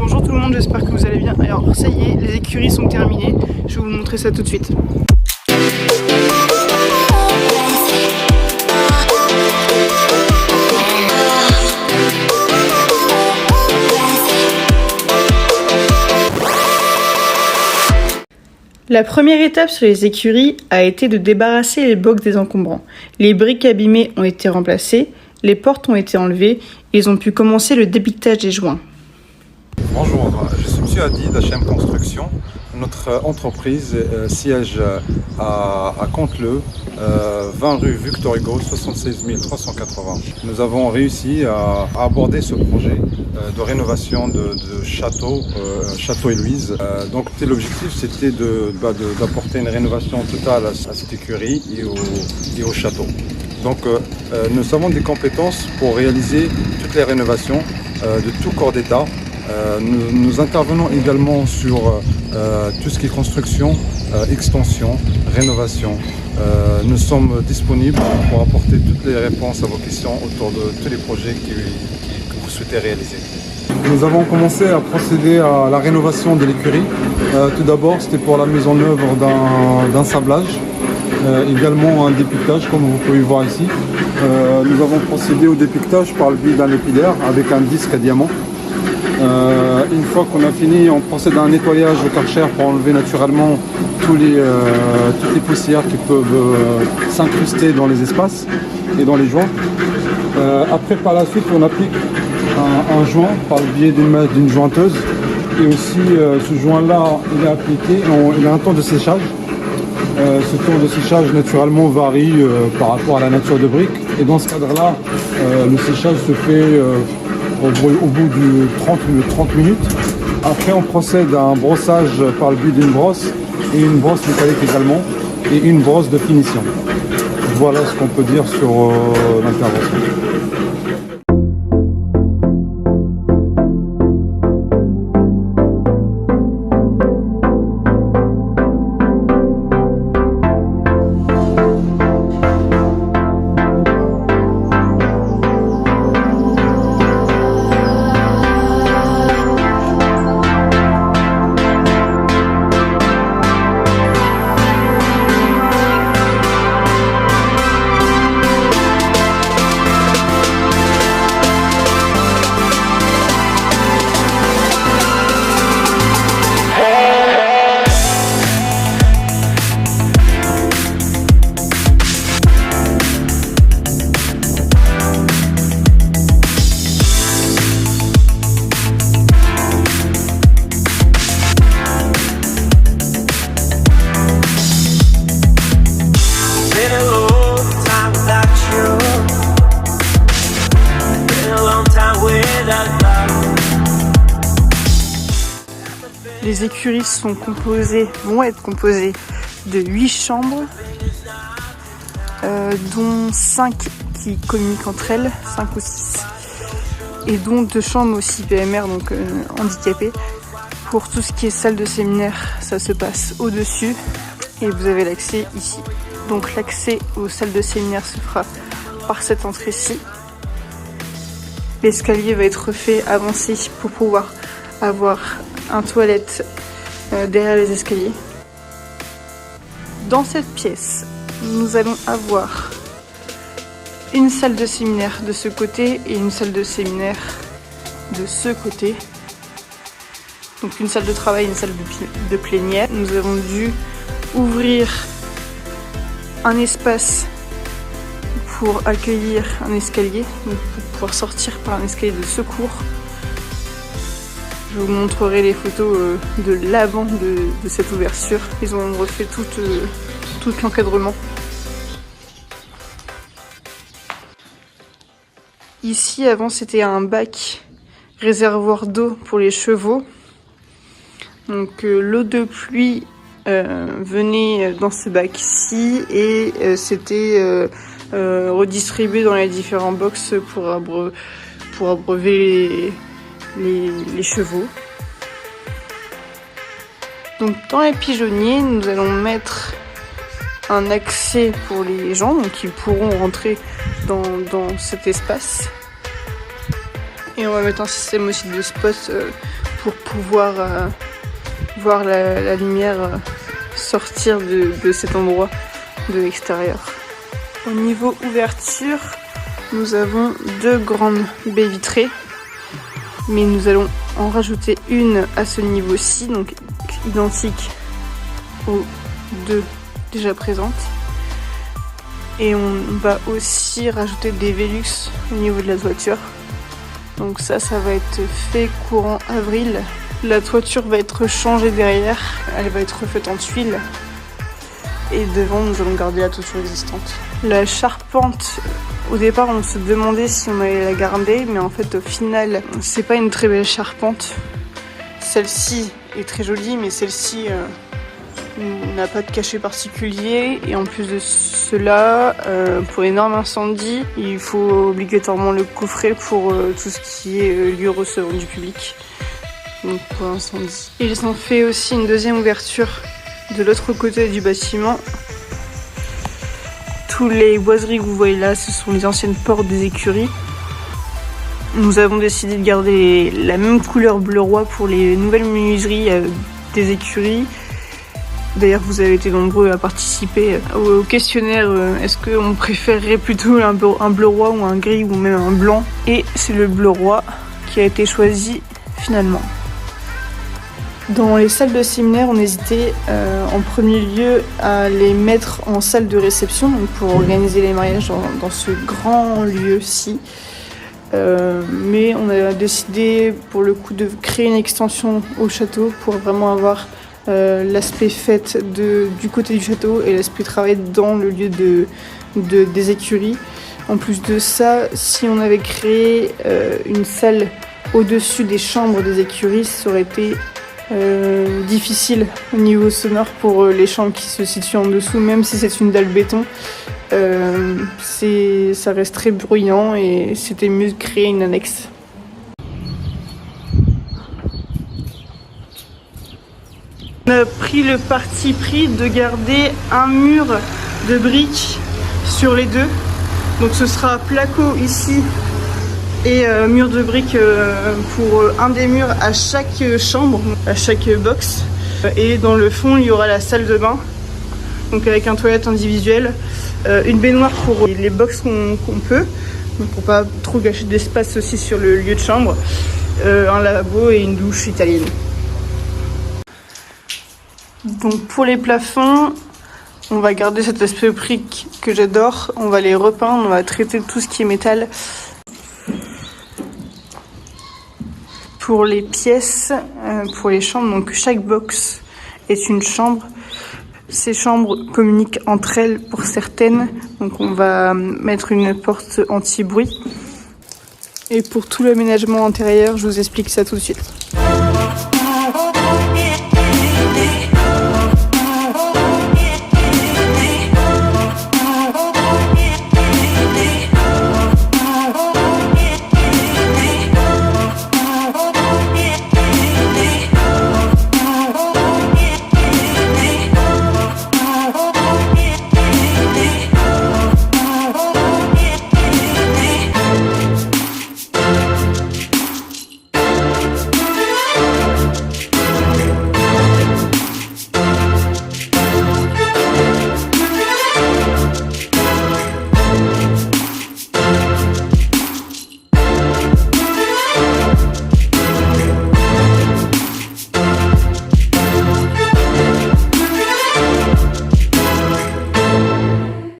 Bonjour tout le monde, j'espère que vous allez bien. Alors ça y est, les écuries sont terminées. Je vais vous montrer ça tout de suite. La première étape sur les écuries a été de débarrasser les box des encombrants. Les briques abîmées ont été remplacées, les portes ont été enlevées, et ils ont pu commencer le dépiquetage des joints. Bonjour, je suis M. Hadi d'HM Construction. Notre entreprise siège à Canteleu, 20 rue Victor Hugo, 76 380. Nous avons réussi à aborder ce projet de rénovation de Château-et-Louise. Donc l'objectif c'était d'apporter une rénovation totale à cette écurie et au château. Donc nous avons des compétences pour réaliser toutes les rénovations de tout corps d'état. Nous intervenons également sur tout ce qui est construction, extension, rénovation. Nous sommes disponibles pour apporter toutes les réponses à vos questions autour de tous les projets que vous souhaitez réaliser. Nous avons commencé à procéder à la rénovation de l'écurie. Tout d'abord, c'était pour la mise en œuvre d'un sablage, également un dépiquetage comme vous pouvez voir ici. Nous avons procédé au dépiquetage par le biais d'un lapidaire avec un disque à diamant. Une fois qu'on a fini, on procède à un nettoyage au Karcher pour enlever naturellement toutes les poussières qui peuvent s'incruster dans les espaces et dans les joints. Après, par la suite, on applique un joint par le biais d'une jointeuse. Et aussi, ce joint-là, il est appliqué, il a un temps de séchage. Ce temps de séchage, naturellement, varie par rapport à la nature de brique. Et dans ce cadre-là, le séchage se fait au bout de 30 minutes. Après, on procède à un brossage par le biais d'une brosse et une brosse métallique également et une brosse de finition. Voilà ce qu'on peut dire sur l'intervention. Les écuries vont être composées de 8 chambres, dont 5 qui communiquent entre elles, 5 ou 6, et dont 2 chambres aussi PMR, donc handicapées. Pour tout ce qui est salle de séminaire, ça se passe au-dessus et vous avez l'accès ici. Donc l'accès aux salles de séminaire se fera par cette entrée-ci. L'escalier va être fait avancer pour pouvoir avoir un toilette derrière les escaliers. Dans cette pièce, nous allons avoir une salle de séminaire de ce côté et une salle de séminaire de ce côté. Donc une salle de travail et une salle de plénière. Nous avons dû ouvrir un espace pour accueillir un escalier, donc pour pouvoir sortir par un escalier de secours. Je vous montrerai les photos de l'avant de cette ouverture. Ils ont refait tout l'encadrement. Ici, avant, c'était un bac réservoir d'eau pour les chevaux. Donc l'eau de pluie venait dans ce bac-ci et c'était redistribué dans les différents box pour abreuver les chevaux. Donc dans les pigeonniers, nous allons mettre un accès pour les gens, donc ils pourront rentrer dans cet espace. Et on va mettre un système aussi de spots pour pouvoir voir la lumière sortir de cet endroit de l'extérieur. Au niveau ouverture, nous avons 2 grandes baies vitrées, mais nous allons en rajouter une à ce niveau-ci, donc identique aux 2 déjà présentes. Et on va aussi rajouter des Velux au niveau de la toiture. Donc ça va être fait courant avril. La toiture va être changée derrière, elle va être refaite en tuiles. Et devant, nous allons garder la toiture existante. La charpente, au départ, on se demandait si on allait la garder, mais en fait, au final, c'est pas une très belle charpente. Celle-ci est très jolie, mais celle-ci n'a pas de cachet particulier. Et en plus de cela, pour les normes incendies, il faut obligatoirement le coffret pour tout ce qui est lieu recevant du public. Donc pour l'incendie. Ils ont fait aussi une deuxième ouverture de l'autre côté du bâtiment. Tous les boiseries que vous voyez là, ce sont les anciennes portes des écuries. Nous avons décidé de garder la même couleur bleu roi pour les nouvelles menuiseries des écuries. D'ailleurs, vous avez été nombreux à participer au questionnaire. Est-ce qu'on préférerait plutôt un bleu roi ou un gris ou même un blanc? Et c'est le bleu roi qui a été choisi finalement. Dans les salles de séminaire, on hésitait en premier lieu à les mettre en salle de réception, donc pour organiser les mariages dans ce grand lieu-ci. Mais on a décidé pour le coup de créer une extension au château pour vraiment avoir l'aspect fête du côté du château et l'aspect travail dans le lieu des écuries. En plus de ça, si on avait créé une salle au-dessus des chambres des écuries, ça aurait été difficile au niveau sonore pour les chambres qui se situent en dessous, même si c'est une dalle béton. Ça reste très bruyant et c'était mieux de créer une annexe. On a pris le parti pris de garder un mur de briques sur les deux. Donc ce sera placo ici et mur de briques pour un des murs à chaque chambre, à chaque box. Et dans le fond, il y aura la salle de bain, donc avec un toilette individuel, une baignoire pour les box qu'on peut, donc pour pas trop gâcher d'espace aussi sur le lieu de chambre, un lavabo et une douche italienne. Donc pour les plafonds, on va garder cet aspect brique que j'adore, on va les repeindre, on va traiter tout ce qui est métal. Pour les pièces, pour les chambres, donc chaque box est une chambre. Ces chambres communiquent entre elles pour certaines, donc on va mettre une porte anti-bruit. Et pour tout l'aménagement intérieur, je vous explique ça tout de suite.